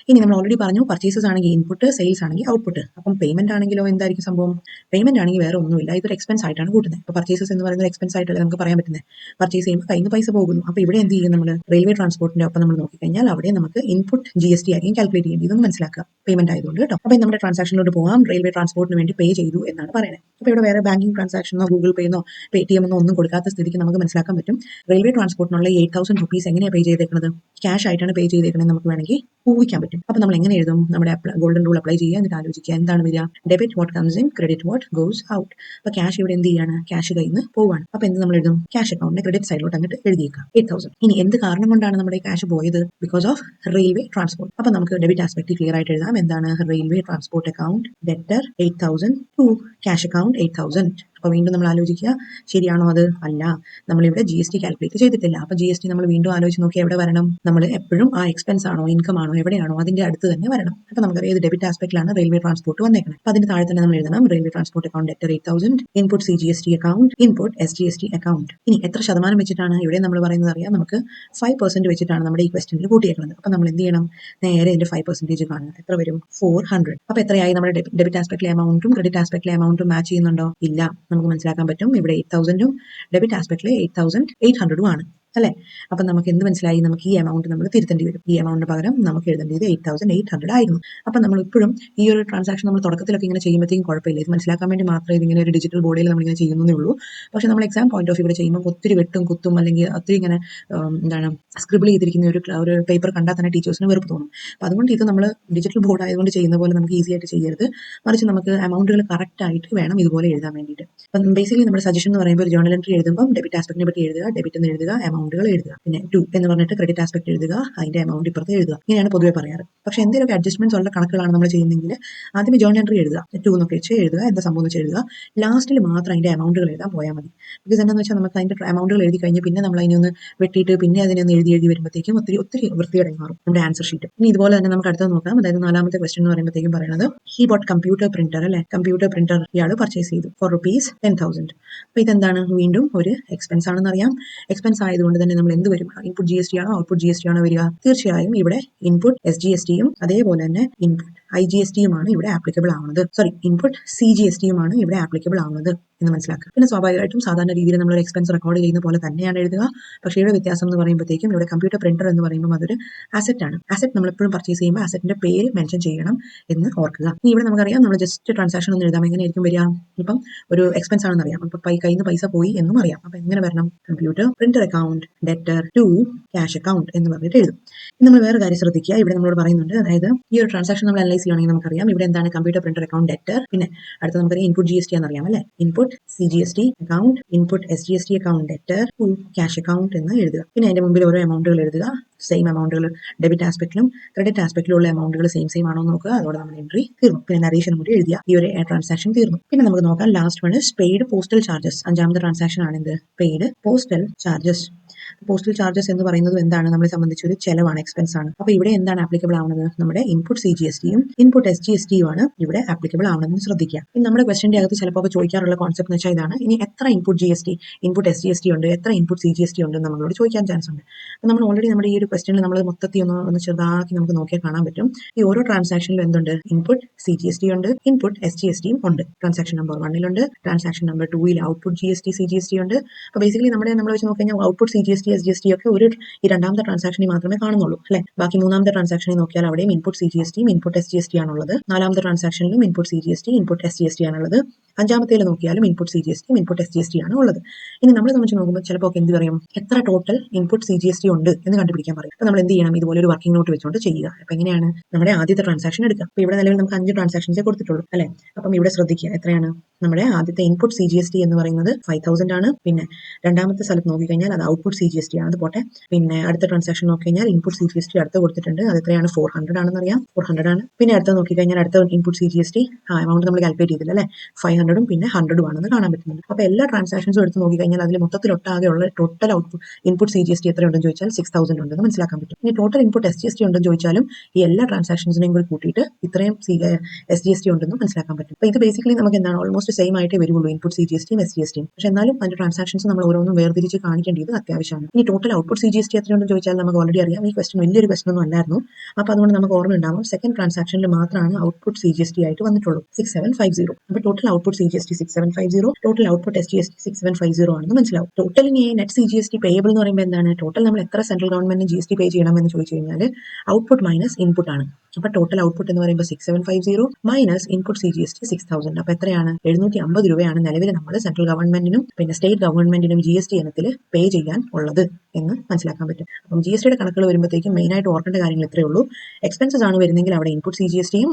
ഇനി നമ്മൾ ഓൾറെഡി പറഞ്ഞു പർച്ചേസസ് ആണെങ്കിൽ ഇൻപുട്ട്, സെയിൽസ് ആണെങ്കിൽ ഔട്ട്പുട്ട്. അപ്പം പേയ്മെന്റ് ആണെങ്കിലോ എന്തായിരിക്കും സംഭവം, പേയ്മെന്റ് ആണെങ്കിൽ വേറെ ഒന്നുമില്ല, ഇതൊരു എക്സ്പെൻസ് ആയിട്ടാണ് കൂട്ടുന്നത്. ഇപ്പോൾ പർച്ചേസസ് എന്ന് പറയുന്നത് എക്സ്പെൻസ് ആയിട്ടല്ലേ നമുക്ക് പറയാൻ പറ്റുന്നത്. പർച്ചേസ് ചെയ്യുമ്പോൾ കയ്യിൽ നിന്ന് പൈസ പോകുന്നു. അപ്പോൾ ഇവിടെ എന്ത് ചെയ്യും, നമ്മൾ റെയിൽവേ ട്രാൻസ്പോർട്ടിന്റെ ഒപ്പം നമ്മൾ നോക്കിക്കഴിഞ്ഞാൽ അവിടെ നമുക്ക് ഇൻപുട്ട് GST ആയിരിക്കും കാൽക്കുലേറ്റ് ചെയ്യേണ്ടത്. ഇതൊന്ന് മനസ്സിലാക്കുക, പേയ്മെന്റ് ആയതുകൊണ്ട് കേട്ടോ. അപ്പോൾ നമ്മുടെ ട്രാൻസാക്ഷനിലോട്ട് പോകാം. റെയിൽവേ ട്രാൻസ്പോർട്ടിന് വേണ്ടി പേ ചെയ്തു എന്നാണ് പറയുന്നത്. അപ്പോൾ ഇവിടെ വേറെ ബാങ്കിങ് ട്രാൻസാക്ഷനോ ഗൂഗിൾ പേന്നോ Paytm എന്നോ ഒന്നും കൊടുക്കാത്ത സ്ഥിതിക്ക് നമുക്ക് മനസ്സിലാക്കാൻ പറ്റും റെയിൽവേ ട്രാൻസ്പോർട്ടിനുള്ള 8,000 rupees എങ്ങനെയാണ് പേ ചെയ്തേക്കുന്നത്, ക്യാഷ് ആയിട്ടാണ് പേ ചെയ്തേക്കുന്നത് നമുക്ക് വേണമെങ്കിൽ ഊഹിക്കാൻ പറ്റും. അപ്പോൾ നമ്മൾ എങ്ങനെ എഴുതും, നമ്മുടെ ഗോൾഡൻ റൂൾ അപ്ലൈ ചെയ്യുക, എന്നിട്ട് ആലോചിക്കുക എന്താണ് വരിക, debit what comes in credit what goes out. അപ്പോൾ ക്യാഷ് ഇവിടെ എന്ത് ചെയ്യാണ്, ക്യാഷ് കയ്യിൽ നിന്ന് പോവാണ്. അപ്പോൾ എന്ത് നമ്മൾ എഴുതും, ക്യാഷ് അക്കൗണ്ടിന്റെ ക്രെഡിറ്റ് സൈഡിലോട്ട് അങ്ങോട്ട് എഴുതിയേക്കാം 8,000. ഇനി എന്ത് കാരണം കൊണ്ടാണ് നമ്മുടെ ക്യാഷ് പോയത്, ബിക്കോസ് ഓഫ് റെയിൽവേ ട്രാൻസ്പോർട്ട്. അപ്പോൾ നമുക്ക് ഡെബിറ്റ് ആസ്പെക്ട് ക്ലിയർ ആയിട്ട് എഴുതാം. എന്താണ്, railway transport account debtor 8,000 to cash account 8,000. അപ്പോൾ വീണ്ടും നമ്മൾ ആലോചിക്കുക, ശരിയാണോ അത്? അല്ല, നമ്മളിവിടെ GST കാൽക്കുലേറ്റ് ചെയ്തിട്ടില്ല. അപ്പോൾ GST നമ്മൾ വീണ്ടും ആലോചിച്ച് നോക്കി എവിടെ വരണം? നമ്മൾ എപ്പോഴും ആ എക്സ്പെൻസ് ആണോ ഇൻകം ആണോ എവിടെയാണോ അതിന്റെ അടുത്ത് തന്നെ വരണം. അപ്പോൾ നമുക്കറിയാം ഇത് ഡെബിറ്റ് ആസ്പെക്റ്റിലാണ് റെയിൽവേ ട്രാൻസ്പോർട്ട് വന്നേക്കുന്നത്. അപ്പോൾ അതിന്റെ താഴെ തന്നെ നമ്മൾ എഴുതണം railway transport account debtor 8,000, input CGST account, input SGST account. ഇനി എത്ര ശതമാനം വെച്ചിട്ടാണ് ഇവിടെ നമ്മൾ പറയുന്നത് അറിയാം, നമുക്ക് 5% വെച്ചിട്ടാണ് നമ്മുടെ ഈ ക്വസ്റ്റ്യനിൽ കൂട്ടിയേക്കുന്നത്. അപ്പോൾ നമ്മൾ എന്ത് ചെയ്യണം? നേരെ ഇതിന്റെ 5% കാണുക. എത്ര വരും? 400. അപ്പോൾ എത്രയായി? നമ്മുടെ ഡെബിറ്റ് ആസ്പെക്റ്റിലെ എമൗണ്ടും ക്രെഡിറ്റ് ആസ്പെക്റ്റിലെ എമൗണ്ടും മാച്ച് ചെയ്യുന്നുണ്ടോ? ഇല്ല. നമുക്ക് മനസ്സിലാക്കാൻ പറ്റും ഇവിടെ 8,000ഉം ഡെബിറ്റ് ആസ്പെക്റ്റിലെ 8,800ഉം ആണ് അല്ലേ? അപ്പം നമുക്ക് എന്ത് മനസ്സിലായി? നമുക്ക് ഈ എമൗണ്ട് നമ്മൾ തിരുത്തേണ്ടി വരും. ഈ എമൗണ്ടിന് പകരം നമുക്ക് എഴുതേണ്ടത് 8,800 ആയിരുന്നു. അപ്പം നമ്മൾ ഇപ്പോഴും ഈ ഒരു ട്രാൻസാക്ഷൻ നമ്മൾ തുടക്കത്തിലൊക്കെ ഇങ്ങനെ ചെയ്യുമ്പോഴത്തേക്കും കുഴപ്പമില്ല. ഇത് മനസ്സിലാക്കാൻ വേണ്ടി മാത്രമേ ഇതിങ്ങനെ ഒരു ഡിജിറ്റൽ ബോർഡിൽ നമ്മളിങ്ങനെ ചെയ്യുന്നേ ഉള്ളൂ. പക്ഷേ നമ്മൾ എക്സാം പോയിന്റ് ഓഫ് ഇവിടെ ചെയ്യുമ്പോൾ ഒത്തിരി വെട്ടും കുത്തും അല്ലെങ്കിൽ ഒത്തിരി ഇങ്ങനെ എന്താണ് സ്ക്രിബിൾ ചെയ്തിരിക്കുന്ന ഒരു പേപ്പർ കണ്ടാൽ തന്നെ ടീച്ചേഴ്സിന് വെറുപ്പ് തോന്നും. അപ്പോൾ അതുകൊണ്ട് ഇത് നമ്മൾ ഡിജിറ്റൽ ബോർഡ് ആയതുകൊണ്ട് ചെയ്യുന്ന പോലെ നമുക്ക് ഈസി ആയിട്ട് ചെയ്യരുത്. മറിച്ച് നമുക്ക് എമൗണ്ടുകൾ കറക്റ്റ് ആയിട്ട് വേണം ഇതുപോലെ എഴുതാൻ വേണ്ടിയിട്ട്. അപ്പം ബേസിക്കലി നമ്മുടെ സജഷൻ എന്ന് പറയുമ്പോൾ ഒരു ജേർണൽ എൻട്രി എഴുതുമ്പോൾ ഡെബിറ്റ് ആസ്പെക്റ്റിനെ പറ്റി എഴുതുക, ഡെബിറ്റ് എന്ന് എഴുതുക, എമൗണ്ടുകൾ എഴുതുക, പിന്നെ 2 എന്ന് പറഞ്ഞിട്ട് ക്രെഡിറ്റ് ആസ്പെക്ട് എഴുതുക, അതിന്റെ എമൗണ്ട് ഇപ്പുറത്ത് എഴുതുക. ഇങ്ങനെയാണ് പൊതുവെ പറയാറ്. പക്ഷേ എന്തെങ്കിലുമൊക്കെ അഡ്ജസ്റ്റ്മെന്റ്സ് ഉള്ള കണക്കുകളാണ് നമ്മൾ ചെയ്യുന്നതെങ്കിൽ ആദ്യമേ ജേർണൽ എൻട്രി എഴുതുക, 2 എന്നൊക്കെ വെച്ച് എഴുതുക, എന്താ സംഭവം വെച്ച് എഴുതുക. ലാസ്റ്റിൽ മാത്രം അതിന്റെ എമൗണ്ടുകൾ എഴുതാൻ പോയാൽ മതി. ബിക്കോസ് എന്താണെന്ന് വെച്ചാൽ നമുക്ക് അതിന്റെ എമൗണ്ടുകൾ എഴുതി കഴിഞ്ഞ് പിന്നെ നമ്മൾ അതിനൊന്ന് വെട്ടിയിട്ട് പിന്നെ അതിനൊന്ന് എഴുതി വരുമ്പോഴത്തേക്കും ഒത്തിരി വൃത്തികേടായി മാറും നമ്മുടെ ആൻസർ ഷീറ്റ്. ഇനി ഇതുപോലെ തന്നെ നമുക്ക് അടുത്തത് നോക്കാം. അതായത് 4ാമത്തെ ക്വസ്റ്റ്യൻ എന്ന് പറയുമ്പോഴത്തേക്കും പറയുന്നത് ഹി ബോട്ട് കമ്പ്യൂട്ടർ പ്രിന്റർ അല്ലെ. കമ്പ്യൂട്ടർ പ്രിന്റർ ഇയാൾ പർച്ചേസ് ചെയ്തു ഫോർ ₹10,000. അപ്പോൾ ഇതെന്താണ്? വീണ്ടും ഒരു എക്സ്പെൻസ് ആണെന്ന് അറിയാം. എക്സ്പെൻസ് ആയതുകൊണ്ട് തന്നെ നമ്മൾ എന്ത് വരും? ഇൻപുട്ട് GST ആണോ ഔട്ട്പുട്ട് GST ആണോ വരിക? തീർച്ചയായും ഇവിടെ ഇൻപുട്ട് SGSTയും അതേപോലെ തന്നെ ഇൻപുട്ട് IGSTയുമാണ് ഇവിടെ ആപ്ലിക്കബിൾ ആവുന്നത്. ഇൻപുട്ട് CGSTയുമാണ് ഇവിടെ ആപ്ലിക്കബിൾ ആവുന്നത് എന്ന് മനസ്സിലാക്കുക. പിന്നെ സ്വാഭാവികമായിട്ടും സാധാരണ രീതിയിൽ നമ്മൾ ഒരു എക്സ്പെൻസ് റെക്കോർഡ് ചെയ്യുന്ന പോലെ തന്നെയാണ് എഴുതുക. പക്ഷേ ഇവിടെ വ്യത്യാസം എന്ന് പറയുമ്പോഴത്തേക്കും ഇവിടെ കമ്പ്യൂട്ടർ പ്രിന്റർ എന്ന് പറയുമ്പോൾ അതൊരു അസറ്റ് ആണ്. അസറ്റ് നമ്മൾ എപ്പോഴും പർച്ചേസ് ചെയ്യുമ്പോൾ അസറ്റിന്റെ പേര് മെൻഷൻ ചെയ്യണം എന്ന് ഓർക്കുക. ഇനി ഇവിടെ നമുക്കറിയാം നമ്മൾ ജസ്റ്റ് ട്രാൻസാക്ഷൻ ഒന്ന് എഴുതാം. എങ്ങനെയായിരിക്കും വരിക? ഇപ്പം ഒരു എക്സ്പെൻസ് ആണെന്ന് അറിയാം, അപ്പം കയ്യിൽ നിന്ന് പൈസ പോയി എന്നും അറിയാം. അപ്പം എങ്ങനെ വരണം? Computer printer account debtor to cash account എന്ന് പറഞ്ഞിട്ട് എഴുതും. ഇനി നമ്മൾ വേറെ കാര്യം ശ്രദ്ധിക്കുക. ഇവിടെ നമ്മളോട് പറയുന്നുണ്ട്, അതായത് ഈ ഒരു ട്രാൻസാക്ഷൻ നമ്മൾ അനലൈസ് ചെയ്യുകയാണെങ്കിൽ നമുക്കറിയാം ഇവിടെ എന്താണ് കമ്പ്യൂട്ടർ പ്രിന്റർ അക്കൗണ്ട് ഡെറ്റർ, പിന്നെ അടുത്ത നമുക്കറിയാം ഇൻപുട്ട് GST എന്നറിയാം അല്ലെ. Input CGST account, input SGST account debtor to cash account എന്ന് എഴുതുക. പിന്നെ അതിന്റെ മുമ്പിൽ ഓരോ എമൗണ്ടുകൾ എഴുതുക. സെയിം എമൗണ്ടുകൾ ഡെബിറ്റ് ആസ്പെക്റ്റിലും ക്രെഡിറ്റ് ആസ്പെക്റ്റിലുള്ള എമൗണ്ടുകൾ സെയിം ആണോ എന്ന് നോക്കുക. അതോടെ നമ്മൾ എൻട്രി തീർന്നു. പിന്നെ നറേഷൻ കൂടി എഴുതിയ ഈ ഒരു ട്രാൻസാക്ഷൻ തീർന്നു. പിന്നെ നമുക്ക് നോക്കാം last one is paid postal charges. 5ാമത്തെ ട്രാൻസാക്ഷൻ ആണ് ഇത് paid postal charges. Postal charges എന്ന് പറയുന്നത് എന്താണ്? നമ്മളെ സംബന്ധിച്ച് ഒരു ചെലവാണ്, എക്സ്പെൻസ് ആണ്. അപ്പോൾ ഇവിടെ എന്താണ് ആപ്ലിക്കബിൾ ആവുന്നത്? നമ്മുടെ ഇൻപുട്ട് CGSTയും ഇൻപുട്ട് SGSTയും ആണ് ഇവിടെ ആപ്ലിക്കബിൾ ആവുന്നതെന്ന് ശ്രദ്ധിക്കുക. ഇനി നമ്മുടെ ക്വസ്റ്റ്യന്റെ അകത്ത് ചിലപ്പോൾ ചോദിക്കാറുള്ള കോൺസെപ്റ്റ് എന്ന് വെച്ചാൽ ഇതാണ്, ഇനി എത്ര ഇൻപുട്ട് GST ഇൻപുട്ട് SGST ഉണ്ട്, എത്ര ഇൻപുട്ട് CGST ഉണ്ട് നമ്മളോട് ചോദിക്കാൻ ചാൻസ് ഉണ്ട്. അപ്പോൾ നമ്മൾ ഓൾറെഡി നമ്മുടെ ഈ ഒരു ക്വസ്റ്റ്യനിൽ നമ്മൾ മൊത്തത്തിൽ ഒന്ന് ചെറുതാക്കി നമുക്ക് നോക്കിയാൽ കാണാൻ പറ്റും. ഈ ഓരോ ട്രാൻസാക്ഷനിലും എന്തുണ്ട്? ഇൻപുട്ട് CGST ഉണ്ട്, ഇൻപുട്ട് SGSTയും ഉണ്ട്. Transaction number 1 transaction number 2 output GST ഉണ്ട്. അപ്പോൾ ബേസിക്കലി നമ്മൾ വെച്ച് നോക്കിക്കഴിഞ്ഞാൽ ഔട്ട്പുട്ട് CGST SGST ഒക്കെ ഈ 2ാമത്തെ ട്രാൻസാക്ഷനിൽ മാത്രമേ കാണുന്നുള്ളൂ അല്ലെ. ബാക്കി 3ാമത്തെ ട്രാൻസാക്ഷനിൽ നോക്കിയാൽ അവിടെയും ഇൻപുട്ട് CGSTയും ഇൻപുട്ട് SGST ആണുള്ളത്. 4ാമത്തെ ട്രാൻസാക്ഷനിലും ഇൻപുട്ട് CGST ഇൻപുട്ട് SGST ആണുള്ളത്. 5ാമത്തേൽ നോക്കിയാലും ഇൻപുട്ട് CGSTയും ഇൻപുട്ട് SGST ആണ് ഉള്ളത്. ഇനി നമ്മളെ സംബന്ധിച്ച് നോക്കുമ്പോൾ ചിലപ്പോൾ എന്ത് പറയും? എത്ര ടോട്ടൽ ഇൻപുട്ട് CGST ഉണ്ട് എന്ന് കണ്ടുപിടിക്കാൻ പറയും. അപ്പോൾ നമ്മൾ എന്ത് ചെയ്യണം? ഇതുപോലെ ഒരു വർക്കിംഗ് നോട്ട് വെച്ചുകൊണ്ട് ചെയ്യുക. അപ്പോൾ എങ്ങനെയാണ്? നമ്മുടെ ആദ്യത്തെ ട്രാൻസാക്ഷൻ എടുക്കുക. അപ്പോൾ ഇവിടെ നിലവിൽ നമുക്ക് 5 ട്രാൻസാക്ഷൻസേ കൊടുത്തിട്ടുള്ളൂ അല്ലെ. അപ്പം ഇവിടെ ശ്രദ്ധിക്കുക എത്രയാണ് നമ്മുടെ ആദ്യത്തെ ഇൻപുട്ട് CGST എന്ന് പറയുന്നത് 5,000 ആണ്. പിന്നെ 2ാമത്തെ സ്ഥലത്ത് നോക്കിക്കഴിഞ്ഞാൽ അത് ഔട്ട്പുട്ട് CGST ആണ്, അത് പോട്ടെ. പിന്നെ അടുത്ത ട്രാൻസാക്ഷൻ നോക്കിക്കഴിഞ്ഞാൽ ഇൻപുട്ട് CGST അടുത്ത് കൊടുത്തിട്ടുണ്ട്, അത് എത്രയാണ്? 400 ആണെന്ന് അറിയാം, 400 ആണ്. പിന്നെ അടുത്ത നോക്കിക്കഴിഞ്ഞാൽ അടുത്ത ഇൻപുട്ട് CGST എമൗണ്ട് നമ്മൾ കാൽക്കുലേറ്റ് ചെയ്തില്ല അല്ലെ, 500ഉം പിന്നെ 100ഉം ആണെന്ന് കാണാൻ പറ്റുന്നുണ്ട്. അപ്പോൾ എല്ലാ ട്രാൻസാക്ഷൻസും എടുത്ത് നോക്കിക്കഴിഞ്ഞാൽ അതിൽ മൊത്തത്തിൽ ഒട്ടാകെയുള്ള ടോട്ടൽ ഔട്ട്പുട്ട് ഇൻപുട്ട് CGST എത്രയുണ്ടെന്ന് ചോദിച്ചാൽ 6,000 ഉണ്ടെന്ന് മനസ്സിലാക്കാൻ പറ്റും. ഇനി ടോട്ടൽ ഇൻപുട്ട് SGST ഉണ്ടെന്ന് ചോദിച്ചാലും ഈ എല്ലാ ട്രാൻസാക്ഷൻസിനെയും കൂടി കൂട്ടിയിട്ട് ഇത്രയും SGST ഉണ്ടെന്ന് മനസ്സിലാക്കാൻ പറ്റും. അപ്പോൾ ഇത് ബേസിക്കലി നമുക്ക് എന്താണ് ഓൾമോസ്റ്റ് സെയിം ആയിട്ടേ വരുള്ളൂ ഇൻപുട്ട് CGSTയും SGSTയും. പക്ഷെ എന്നാലും അതിന്റെ ട്രാൻസാക്ഷൻസ് നമ്മൾ ഓരോന്നും വേർതിരിച്ച് കാണിക്കേണ്ടത് അത്യാവശ്യമാണ്. ഇനി ടോട്ടൽ ഔട്ട്പുട്ട് CGST എത്രയുണ്ടെന്ന് ചോദിച്ചാൽ നമുക്ക് ഓൾറെഡി അറിയാം. ഈ ക്വസ്റ്റൻ വലിയൊരു ക്വസ്റ്റൻ ഒന്നും അല്ലായിരുന്നു. അപ്പോൾ അതുകൊണ്ട് നമുക്ക് ഓർമ്മ ഉണ്ടാവും സെക്കൻഡ് ട്രാൻസാക്ഷനിൽ മാത്രമാണ് ഔട്ട്പുട്ട് CGST ആയിട്ട് വന്നിട്ടുള്ളൂ 6750. അപ്പോൾ total output CGST 6750, total output SGST 6750 ആണെന്ന് മനസ്സിലാവും. ടോട്ടൽ ഇനി നെറ്റ് CGST പേയബിൾ എന്ന് പറയുമ്പോൾ എന്താണ്? ടോട്ടൽ നമ്മൾ എത്ര സെൻട്രൽ ഗവൺമെന്റിന് GST പേ ചെയ്യണമെന്ന് ചോദിച്ചു കഴിഞ്ഞാൽ ഔട്ട്പുട്ട് മൈനസ് ഇൻപുട്ട് ആണ്. അപ്പോൾ ടോട്ടൽ ഔട്ട്പുട്ട് എന്ന് പറയുമ്പോൾ 6750 മൈനസ് ഇൻപുട്ട് CGST 6000. അപ്പോൾ എത്രയാണ്? 750 രൂപയാണ് നിലവിൽ നമ്മൾ സെൻട്രൽ ഗവൺമെന്റിനും പിന്നെ സ്റ്റേറ്റ് ഗവൺമെന്റിനും GST ഇനത്തിൽ പേ ചെയ്യാൻ ഉള്ളത്. എന്ന് മനസ്സിലാക്കാൻ പറ്റും. അപ്പം GSTയുടെ കണക്കുകൾ വരുമ്പോഴത്തേക്കും മെയിനായിട്ട് ഓർക്കേണ്ട കാര്യങ്ങൾ ഇത്രയേ ഉള്ളൂ. എക്സ്പെൻസസ് ആണ് വരുന്നെങ്കിൽ അവിടെ ഇൻപുട്ട് CGSTയും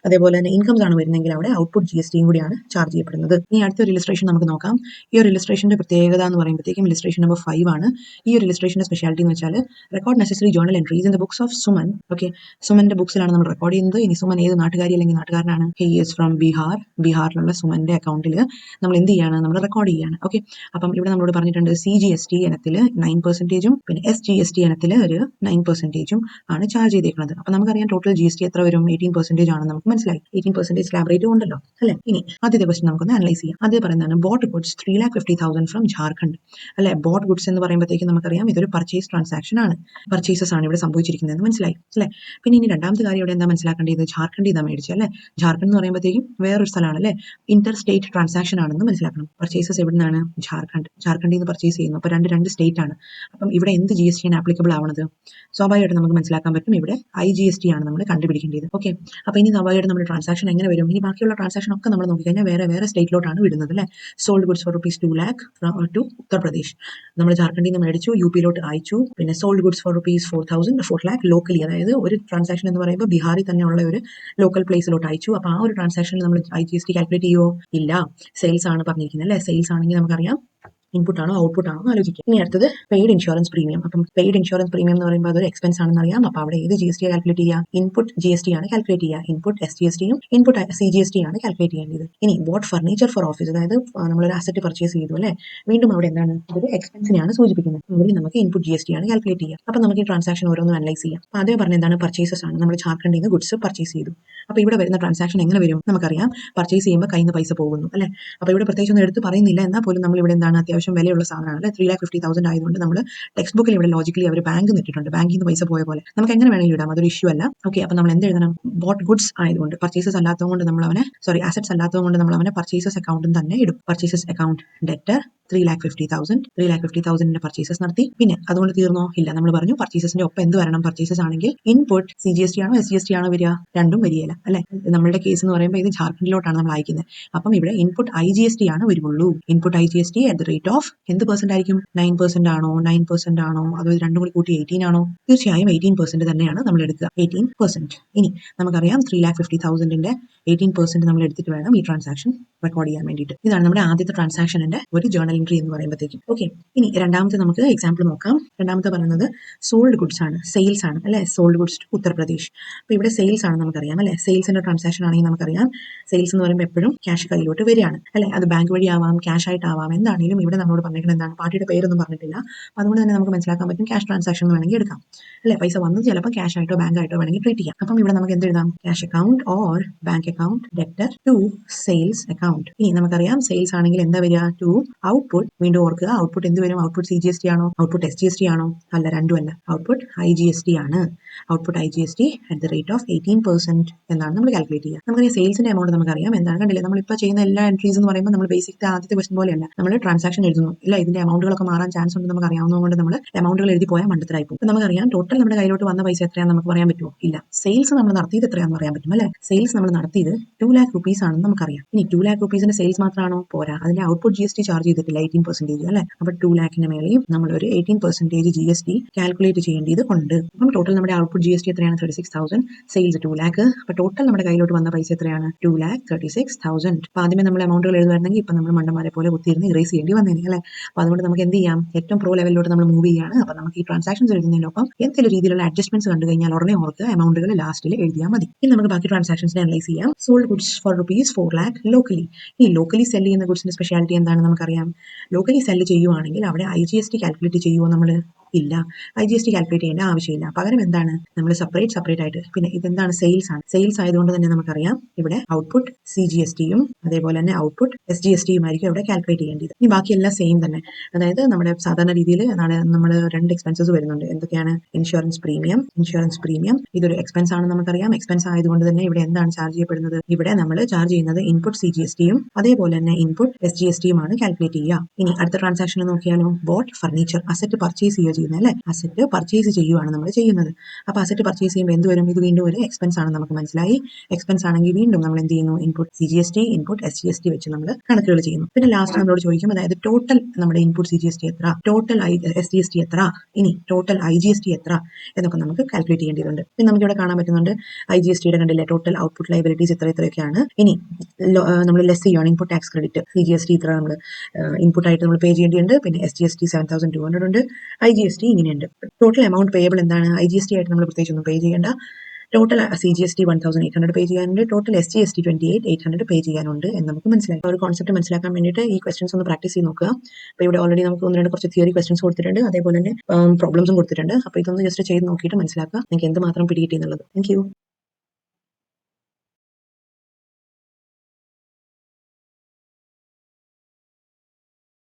അതേപോലെ തന്നെ ഇൻകംസ് ആണ് വരുന്നെങ്കിൽ അവിടെ ഔട്ട്പുട്ട് GSTയും കൂടിയാണ് ചാർജ് ചെയ്യപ്പെടുന്നത്. ഇനി അടുത്തൊരു ഇലസ്ട്രേഷൻ നമുക്ക് നോക്കാം. ഈ ഒരു ഇലസ്ട്രേഷന്റെ പ്രത്യേകത എന്ന് പറയുമ്പോഴത്തേക്കും ഇലസ്ട്രേഷൻ നമ്പർ 5 ആണ്. ഈ ഒരു ഇലസ്ട്രേഷന്റെ സ്പെഷ്യാലിറ്റി എന്ന് വെച്ചാൽ record necessary journal entries in the books of Suman. Okay, സുമന്റെ ബുക്സിലാണ് നമ്മൾ റെക്കോർഡ് ചെയ്യുന്നത്. ഇനി സുമൻ ഏത് നാട്ടുകാരി അല്ലെങ്കിൽ നാട്ടുകാരനാണ്? He is from Bihar. ബീഹാറിലുള്ള സുമന്റെ അക്കൗണ്ടിൽ നമ്മൾ എന്ത് ചെയ്യാണ്? നമ്മൾ റെക്കോർഡ് ചെയ്യാണ്. ഓക്കെ, അപ്പം ഇവിടെ നമ്മളോട് പറഞ്ഞിട്ടുണ്ട് CGST ഇനത്തിൽ 9%, പിന്നെ SGST ഇനത്തിൽ ഒരു 9% ആണ് ചാർജ് ചെയ്തേക്കുന്നത്. അപ്പൊ നമുക്കറിയാം ടോട്ടൽ GST എത്ര വരും? 18% ആണെന്ന് നമുക്ക് മനസ്സിലായി. 18% സ്ലാബ് റേറ്റ് ഉണ്ടല്ലോ അല്ലെ. ഇനി ആദ്യത്തെ ക്വസ്റ്റൻ നമുക്കൊന്ന് അനലൈസ് ചെയ്യാം. ആദ്യം പറയുന്നതാണ് ബോട്ട് ഗുഡ്സ് 3,50,000 ഫ്രം ജാർഖണ്ഡ്. അല്ലെ, ബോട്ട് ഗുഡ്സ് എന്ന് പറയുമ്പോഴത്തേക്കും നമുക്കറിയാം ഇതൊരു പർച്ചേസ് ട്രാൻസാക്ഷൻ ആണ്. പർച്ചേസസ് ആണ് ഇവിടെ സംഭവിച്ചിരിക്കുന്നതെന്ന് മനസ്സിലായി അല്ലെ. പിന്നെ ഇനി രണ്ടാമത്തെ കാര്യം ഇവിടെ എന്താ മനസ്സിലാക്കേണ്ടത്? ജാർഖണ്ഡിൽ നിന്ന് മേടിച്ചു അല്ലെ. ജാർഖണ്ഡ് എന്ന് പറയുമ്പോഴത്തേക്കും വേറൊരു സ്ഥലമാണ് അല്ലെ. ഇന്റർ സ്റ്റേറ്റ് ട്രാൻസാക്ഷൻ ആണെന്ന് മനസ്സിലാക്കണം. പർച്ചേസസ് എവിടെ നിന്നാണ്? ജാർഖണ്ഡിൽ നിന്ന് പർച്ചേസ് ചെയ്യുന്നു. അപ്പൊ രണ്ട് സ്റ്റേറ്റ് ആണ്. അപ്പം ഇവിടെ എന്ത് GST ആണ് ആപ്ലിക്കബിൾ ആവുന്നത്? സ്വാഭാവികമായിട്ട് നമുക്ക് മനസ്സിലാക്കാൻ പറ്റും ഇവിടെ IGST ആണ് നമ്മൾ കണ്ടുപിടിക്കേണ്ടത്. ഓക്കെ, അപ്പൊ ഇനി സ്വാഭാവികമായിട്ട് നമ്മുടെ ട്രാൻസാക്ഷൻ എങ്ങനെ വരും? ഇനി ബാക്കിയുള്ള ട്രാൻസാക്ഷൻ ഒക്കെ നമ്മൾ നോക്കിക്കഴിഞ്ഞാൽ വേറെ സ്റ്റേറ്റിലോട്ടാണ് വിടുന്നത് അല്ലെ. Sold goods for rupees 2 lakh to Uttar Pradesh. നമ്മൾ ജാർഖണ്ഡിൽ നിന്ന് മേടിച്ചു, UP ലോട്ട് അയച്ചു. പിന്നെ sold goods for rupees 4 lakh locally, അതായത് ഒരു ട്രാൻസാക്ഷൻ എന്ന് പറയുമ്പോൾ ബീഹാറിൽ തന്നെ ഉള്ള ഒരു ലോക്കൽ പ്ലേസിലോട്ട് അയച്ചു. അപ്പൊ ആ ഒരു ട്രാൻസാക്ഷനിൽ നമ്മൾ IGST കാൽക്കുലേറ്റ് ചെയ്യുമോ? ഇല്ല, സെയിൽസ് ആണ് പറഞ്ഞിരിക്കുന്നത് അല്ലെ. സെയിൽസ് ആണെങ്കിൽ നമുക്കറിയാം ഇൻപുട്ട് ആണോ ഔട്ട്പുട്ട് ആണോ ആലോചിക്കുക. ഇനി അടുത്തത് പെയ്ഡ് ഇൻഷുറൻസ് പ്രീമിയം. അപ്പം പെയ്ഡ് ഇൻഷുറൻസ് പ്രീമിയം എന്ന് പറയുമ്പോൾ അതൊരു എക്സ്പെൻസ് ആണെന്ന് അറിയാം. അപ്പൊ അവിടെ ഏത് GST കാൽക്കുലേറ്റ് ചെയ്യുക? ഇൻപുട്ട് GST ആണ് കാൽക്കുലേറ്റ് ചെയ്യുക. ഇൻപുട്ട് SGSTയും ഇൻപുട്ട് CGST ആണ് കാൽക്കുലേറ്റ് ചെയ്യേണ്ടത്. ഇനി ബോട്ട് ഫർണിച്ചർ ഫോർ ഓഫീസ്, അതായത് നമ്മളൊരു അസറ്റ് പർച്ചേസ് ചെയ്തു അല്ലെ. വീണ്ടും അവിടെ എന്താണ്? ഒരു എക്സ്പെൻസിനെയാണ് സൂചിപ്പിക്കുന്നത്. അവിടെ നമുക്ക് ഇൻപുട്ട് GST ആണ് കാൽക്കുലേറ്റ് ചെയ്യുക. അപ്പൊ നമുക്ക് ഈ ട്രാൻസാക്ഷൻ ഓരോന്നും അനലൈസ് ചെയ്യാം. അപ്പൊ അതേ പറഞ്ഞ എന്താണ്? പർച്ചേസസ് ആണ്. നമ്മൾ ജാർഖണ്ഡിൽ നിന്ന് ഗുഡ്സ് പർച്ചേസ് ചെയ്തു. അപ്പൊ ഇവിടെ വരുന്ന ട്രാൻസാക്ഷൻ എങ്ങനെ വരും? നമുക്കറിയാം പർച്ചേസ് ചെയ്യുമ്പോൾ കയ്യിൽ നിന്ന് പൈസ പോകുന്നു അല്ലെ. അപ്പൊ ഇവിടെ പ്രത്യേകിച്ച് ഒന്നും എടുത്ത് പറയുന്നില്ല, എന്നാൽ പോലും നമ്മൾ ഇവിടെ എന്താണ്? അത്യാവശ്യം വിലയുള്ള സാധനമാണ് 3,50,000 ആയതുകൊണ്ട് നമ്മൾ ടെക്സ്റ്റ് ബുക്കിൽ ഇവിടെ ലോജിക്കലി അവർ ബാങ്ക് നിട്ടിട്ടുണ്ട്. ബാങ്കിൽ നിന്ന് പൈസ പോയ പോലെ നമുക്ക് എങ്ങനെ വേണമെങ്കിലും ഇടാം, അതൊരു ഇഷ്യൂ അല്ല. ഓക്കെ, അപ്പൊ നമ്മൾ എന്ത് എഴുതണം? ബോട്ട് ഗുഡ്സ് ആയതുകൊണ്ട് പർച്ചേസസ് അല്ലാത്തതുകൊണ്ട് നമ്മൾ അവനെ അസറ്റ്സ് അല്ലാത്തതുകൊണ്ട് നമ്മൾ അവനെ പർച്ചേസസ് അക്കൗണ്ടും തന്നെ ഇടും. പർച്ചേസസ് അക്കൗണ്ട് ഡെറ്റർ 3,50,000 പർച്ചേസസ് നടത്തി. പിന്നെ അതുകൊണ്ട് തീർന്നോ? ഇല്ല, നമ്മൾ പറഞ്ഞു പർച്ചേസസിന്റെ ഒപ്പം എന്ത് വരണം? പർച്ചേസസ് ആണെങ്കിൽ ഇൻപുട്ട് CGST ആണോ SGST ആണോ വരിക? രണ്ടും വരികയില്ല അല്ലെ. നമ്മളുടെ കേസ് എന്ന് പറയുമ്പോൾ ഇത് ജാർഖണ്ഡിലോട്ടാണ് നമ്മൾ അയക്കുന്നത്. അപ്പം ഇവിടെ ഇൻപുട്ട് IGST ആണ് വരുള്ളൂ. Input IGST at the rate of എന്ത് പെർസെന്റ് ആയിരിക്കും? 9% ആണോ 9% ആണോ അതോ രണ്ടും കൂടി കൂട്ടി 18 ആണോ? തീർച്ചയായും 18% തന്നെയാണ് നമ്മൾ എടുക്കുക. 18%. ഇനി നമുക്കറിയാം 3,50,000ന്റെ 18% നമ്മൾ എടുത്തിട്ട് വേണം ഈ ട്രാൻസാക്ഷൻ റെക്കോർഡ് ചെയ്യാൻ വേണ്ടിയിട്ട്. ഇതാണ് നമ്മുടെ ആദ്യത്തെ ട്രാൻസാക്ഷന്റെ ഒരു ജേർണൽ എൻട്രി എന്ന് പറയുമ്പോഴത്തേക്കും. ഓക്കെ, ഇനി രണ്ടാമത്തെ നമുക്ക് എക്സാമ്പിൾ നോക്കാം. രണ്ടാമത്തെ പറയുന്നത് സോൾഡ് ഗുഡ്സ് ആണ്, സെയിൽസ് ആണ് അല്ലെ. Sold goods to Uttar Pradesh. അപ്പൊ ഇവിടെ സെയിൽസ് ആണ് നമുക്കറിയാം അല്ലെ. സെയിൽസിന്റെ ട്രാൻസാക്ഷൻ ആണെങ്കിൽ നമുക്കറിയാം സെയിൽസ് എന്ന് പറയുമ്പോൾ എപ്പോഴും ക്യാഷ് കയ്യിലോട്ട് വരികയാണ് അല്ലെ. അത് ബാങ്ക് വഴി ആവാം, ക്യാഷ് ആയിട്ടാവാം, എന്താണെങ്കിലും ഇവിടെ നമ്മളോട് പറഞ്ഞിരിക്കുന്നത് എന്താണ്? പാർട്ടിയുടെ പേരൊന്നും പറഞ്ഞിട്ടില്ല. അതുകൊണ്ട് തന്നെ നമുക്ക് മനസ്സിലാക്കാൻ പറ്റും ക്യാഷ് ട്രാൻസാക്ഷൻ വേണമെങ്കിൽ എടുക്കാം അല്ലെ. പൈസ വന്നത് ചിലപ്പോൾ ക്യാഷ് ആയിട്ടോ ബാങ്ക് ആയിട്ടോ വേണമെങ്കിൽ ട്രീറ്റ് ചെയ്യാം. അപ്പം ഇവിടെ നമുക്ക് എന്ത് എഴുതാം? Cash account or bank account debtor to sales account. ഇനി നമുക്കറിയാം സെയിൽസ് ആണെങ്കിൽ എന്താ വരിക? To output. വീണ്ടും ഓർക്കുക, ഔട്ട്പുട്ട് എന്ത് വരും? ഔട്ട്പുട്ട് CGST ആണോ ഔട്ട്പുട്ട് SGST ആണോ? അല്ല, രണ്ടും അല്ല. ഔട്ട്പുട്ട് IGST ആണ്. Output IGST at the rate of 18% എന്നാണ് നമ്മൾ കാൽക്കുലേറ്റ് ചെയ്യുക. നമുക്കറിയാം സെയിൽസിന്റെ എമൗണ്ട് നമുക്കറിയാം എന്താണ്. കണ്ടില്ലേ, നമ്മളിപ്പോൾ ചെയ്യുന്ന എല്ലാ എൻട്രീസ് എന്ന് പറയുമ്പോൾ നമ്മൾ ബേസിക് ആദ്യത്തെ ക്വസ്റ്റൻ പോലെയല്ല, നമ്മൾ ട്രാൻസാക്ഷൻ എഴുതുന്നു ഇല്ല. ഇതിന്റെ എമൗണ്ടുകളൊക്കെ മാറാൻ ചാൻസ് ഉണ്ട് നമുക്ക് അറിയാവുന്നതുകൊണ്ട് നമ്മൾ എമൗണ്ടുകൾ എഴുതി പോയാൽ മണ്ടത്തരായി പോകും. നമുക്കറിയാം ടോട്ടൽ നമ്മുടെ കയ്യിലോട്ട് വന്ന പൈസ എത്രയാണെന്ന് നമുക്ക് പറയാൻ പറ്റുമോ? ഇല്ല. സെയിൽസ് നമ്മൾ നടത്തിയത് എത്രയാണെന്ന് പറയാൻ പറ്റും അല്ലെ. സെയിൽസ് നമ്മൾ നടത്തിയത് 2 lakh rupees ആണെന്ന് നമുക്കറിയാം. ഇനി 2 lakh rupeesന്റെ സെയിൽസ് മാത്രമാണോ? പോരാ, അതിന്റെ ഔട്ട്പുട്ട് GST ചാർജ് ചെയ്തിട്ടില്ല 18% അല്ലെ. അപ്പൊ 2 lakhന്റെ മേലെയും നമ്മൾ ഒരു 18% GST കാൽക്കുലേറ്റ് ചെയ്യേണ്ടത് ഉണ്ട്. അപ്പം ടോട്ടൽ നമ്മുടെ ഔട്ട്പുട്ട് GST എത്രയാണ്? 36,000. Sales 2 lakh. അപ്പൊ ടോട്ടൽ നമ്മുടെ കയ്യിലോട്ട് വന്ന പൈസ എത്രയാണ്? 2,36,000. അപ്പൊ ആദ്യമേ നമ്മൾ എമൗണ്ടുകൾ എഴുതുവായിരുന്നെങ്കിൽ ഇപ്പൊ നമ്മൾ മണ്ടന്മാരെ പോലെ കുത്തിയിരുന്ന് ഇറേസ് ചെയ്യേണ്ടി വന്നേനെ അല്ലെ. അപ്പൊ അതുകൊണ്ട് നമുക്ക് എന്ത് ചെയ്യാം? ഏറ്റവും പ്രോ ലെവലിലോട്ട് നമ്മൾ മൂവ് ചെയ്യാണ്. അപ്പൊ നമുക്ക് ഈ ട്രാൻസാക്ഷൻസ് എഴുതുന്നതിനൊപ്പം എന്തെങ്കിലും രീതിയിലുള്ള അഡ്ജസ്റ്റ്മെന്റ്സ് കണ്ടു കഴിഞ്ഞാൽ ഉടനെ ഓർക്കുക എമൗണ്ടുകൾ ലാസ്റ്റിൽ എഴുതിയാൽ മതി. ഇനി നമുക്ക് ബാക്കി ട്രാൻസാക്ഷൻസിനെ അനലൈസ് ചെയ്യാം. Sold goods for rupees 4 lakh locally. ഈ ലോക്കലി സെല് ചെയ്യുന്ന ഗുഡ്സിന്റെ സ്പെഷ്യാലിറ്റി എന്താണ് നമുക്കറിയാം. ലോക്കലി സെല് ചെയ്യുവാണെങ്കിൽ അവിടെ IGST കാൽക്കുലേറ്റ് ചെയ്യുമോ? നമ്മൾ ഇല്ല, IGST കാൽക്കുലേറ്റ് ചെയ്യേണ്ട ആവശ്യമില്ല. പകരം എന്താണ്? നമ്മൾ സെപ്പറേറ്റ് ആയിട്ട്. പിന്നെ ഇതെന്താണ്? സെയിൽസ് ആണ്. സെയിൽസ് ആയതുകൊണ്ട് തന്നെ നമുക്കറിയാം ഇവിടെ ഔട്ട്പുട്ട് CGSTയും അതേപോലെ തന്നെ ഔട്ട്പുട്ട് SGSTയും ആയിരിക്കും ഇവിടെ കാൽക്കുലേറ്റ് ചെയ്യേണ്ടത്. ഇനി ബാക്കിയെല്ലാം സെയിം തന്നെ. അതായത് നമ്മുടെ സാധാരണ രീതിയിൽ നമ്മൾ രണ്ട് എക്സ്പെൻസസ് വരുന്നുണ്ട്. എന്തൊക്കെയാണ്? ഇൻഷുറൻസ് പ്രീമിയം ഇതൊരു എക്സ്പെൻസ് ആണ് നമുക്കറിയാം. എക്സ്പെൻസ് ആയതുകൊണ്ട് തന്നെ ഇവിടെ എന്താണ് ചാർജ് ചെയ്യപ്പെടുന്നത്? ഇവിടെ നമ്മൾ ചാർജ് ചെയ്യുന്നത് ഇൻപുട്ട് CGSTയും അതേപോലെ തന്നെ ഇൻപുട്ട് SGSTയും ആണ് കാൽക്കുലേറ്റ് ചെയ്യുക. ഇനി അടുത്ത ട്രാൻസാക്ഷൻ നോക്കിയാലോ. ബോട്ട് ഫർണിച്ചർ, അസറ്റ് പർച്ചേസ് ചെയ്യുക ചെയ്യുന്നത് അല്ലേ? അസറ്റ് പർച്ചേസ് ചെയ്യുവാണ് നമ്മൾ ചെയ്യുന്നത്. അപ്പോൾ അസറ്റ് പർച്ചേസ് ചെയ്യുമ്പോൾ എന്ത് വരും? ഇത് വീണ്ടും ഒരു എക്സ്പെൻസ് ആണ് നമുക്ക് മനസ്സിലായി. എക്സ്പെൻസ് ആണെങ്കിൽ വീണ്ടും നമ്മൾ എന്ത് ചെയ്യുന്നു? ഇൻപുട്ട് CGST ഇൻപുട്ട് SGST വെച്ച് നമ്മൾ കണക്കുകൾ ചെയ്യുന്നു. പിന്നെ ലാസ്റ്റ് നമ്മളോട് ചോദിക്കും, അതായത് ടോട്ടൽ നമ്മുടെ ഇൻപുട്ട് CGST എത്ര, ടോട്ടൽ SGST എത്ര, ഇനി ടോട്ടൽ IGST എത്ര എന്നൊക്കെ നമുക്ക് കാൽക്കുലേറ്റ് ചെയ്യേണ്ടതുണ്ട്. പിന്നെ നമുക്ക് ഇവിടെ കാണാൻ പറ്റുന്നുണ്ട് IGSTയുടെ കണ്ടില്ലേ, ടോട്ടൽ ഔട്ട്പുട്ട് ലയബിലിറ്റീസ് ഇത്രയൊക്കെയാണ്. ഇനി നമ്മൾ ലെസ് ചെയ്യുകയാണ് ഇൻപുട്ട് ടാക്സ് ക്രെഡിറ്റ്. CGST ഇത്ര നമ്മൾ ഇൻപുട്ട് ആയിട്ട് നമ്മൾ പേ ചെയ്യേണ്ടതുണ്ട്. പിന്നെ SGST 7,200 ഉണ്ട്. IGST ഇങ്ങനെയുണ്ട്. ടോട്ടൽ എമൗണ്ട് പേയബിൾ എന്താണ്? IGST ആയിട്ട് നമ്മൾ പ്രത്യേകിച്ച് ഒന്നും പേ ചെയ്യേണ്ട. ടോട്ടൽ CGST 1,800 പേ ചെയ്യാനുണ്ട്. ടോട്ടൽ SGST 28,800 പേ ചെയ്യാനുണ്ട് എന്ന് നമുക്ക് മനസ്സിലായി. ഒരു കോൺസെപ്റ്റ് മനസ്സിലാക്കാൻ വേണ്ടിയിട്ട് ഈ ക്വസ്റ്റൻസ് ഒന്ന് പ്രാക്ടീസ് ചെയ്ത് നോക്കുക. അപ്പോൾ ഇവിടെ ഓൾറെഡി നമുക്ക് ഒന്ന് രണ്ട് കുറച്ച് തിയറി ക്വസ്റ്റൻസ് കൊടുത്തിട്ടുണ്ട്, അതേപോലെ തന്നെ പ്രോബ്ലംസും കൊടുത്തിട്ടുണ്ട്. അപ്പോൾ ഇതൊന്ന് ജസ്റ്റ് ചെയ്ത് നോക്കിയിട്ട് മനസ്സിലാക്കുക നിങ്ങൾക്ക് എന്ത് മാത്രം പിടികിട്ടി എന്നുള്ളത്. Thank you.